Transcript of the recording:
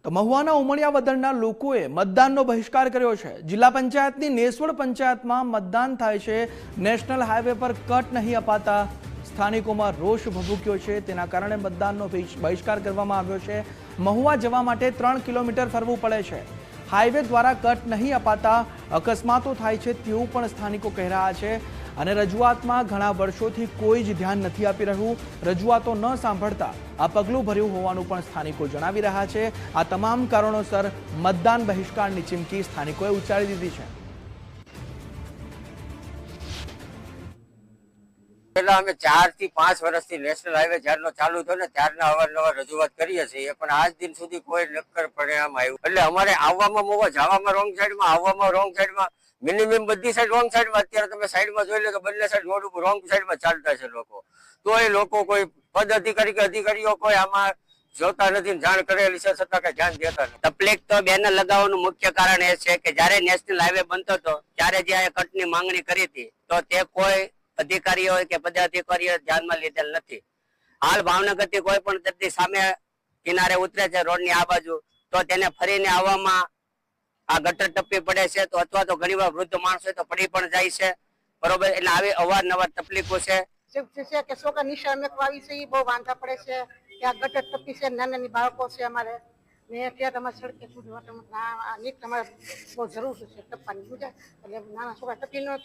તો મહુવાના ઉમળિયા વદરના લોકોએ મતદાનનો બહિષ્કાર કર્યો છે। જિલ્લા પંચાયતની નેસવડ પંચાયતમાં મતદાન થાય છે। નેશનલ હાઈવે પર કટ નહીં અપાતા સ્થાનિકોમાં રોષ ભભૂક્યો છે। તેના કારણે મતદાનનો બહિષ્કાર કરવામાં આવ્યો છે। મહુવા જવા માટે 3 કિલોમીટર ફરવું પડે છે। હાઈવે દ્વારા કટ નહીં અપાતા અકસ્માતો થાય છે તેવું પણ સ્થાનિકો કહી રહ્યા છે। અને રજૂઆતમાં ઘણા વર્ષોથી કોઈ જ ધ્યાન નથી આપી રહ્યું। રજૂઆતો ન સાંભળતા આ પગલું ભર્યું હોવાનું પણ સ્થાનિકો જણાવી રહ્યા છે। આ તમામ કારણોસર મતદાન બહિષ્કારની ચીમકી સ્થાનિકોએ ઉચ્ચારી દીધી છે। પહેલા અમે 4 થી 5 વર્ષથી નેશનલ હાઈવે જ્યારનો ચાલુ થયો ને ત્યારના અવારનવાર રજૂઆત કરીએ છીએ, પણ આજ દિન સુધી કોઈ નક્કર પરિણામ આવ્યું। એટલે અમારે આવવામાં મોવા, જવામાં રોંગ સાઈડમાં, આવવામાં રોંગ સાઈડમાં, મિનિમમ બધી સાઈડ રોંગ સાઈડમાં। અત્યારે તમે સાઈડમાં જોઈ લો તો બંને સાઈડ રોડ ઉપર રોંગ સાઈડમાં ચાલતા છે લોકો। તો એ લોકો કોઈ પદ અધિકારી કે અધિકારીઓ કોઈ આમાં જોતા નથી, જાણ કરેલી છે છતાં કઈ ધ્યાન દેતા નથી। તકલીફ તો બેનર લગાવવાનું મુખ્ય કારણ એ છે કે જ્યારે નેશનલ હાઈવે બનતો હતો ત્યારે જે આ કટની માંગણી કરી હતી તો તે કોઈ અધિકારીઓ કે પદાધિકારીઓ ધ્યાનમાં લીધેલ નથી। હાલ ભાવનગરથી કોઈ પણ દર્દી સામે કિનારે ઉતરે છે રોડની આ બાજુ તો તેને ફરીને આવવામાં આ ગટર ટપ્પી પડે છે, તો અથવા તો ઘણીવાર વૃદ્ધ માણસો તો પડી પણ જાય છે, બરોબર। એટલે આવી અવારનવાર તકલીફો છે। કે છોકરા નિશાળ મેકવા આવી છે, બહુ વાંધા પડે છે કે આ ગટર ટપ્પી છે, નાની બાળકો છે અમારે ને ત્યાં તમારે સડકે સુધી તમારે બહુ જરૂર છે ટપ્પાની, એટલે નાના છોકરા ટપ્પી ન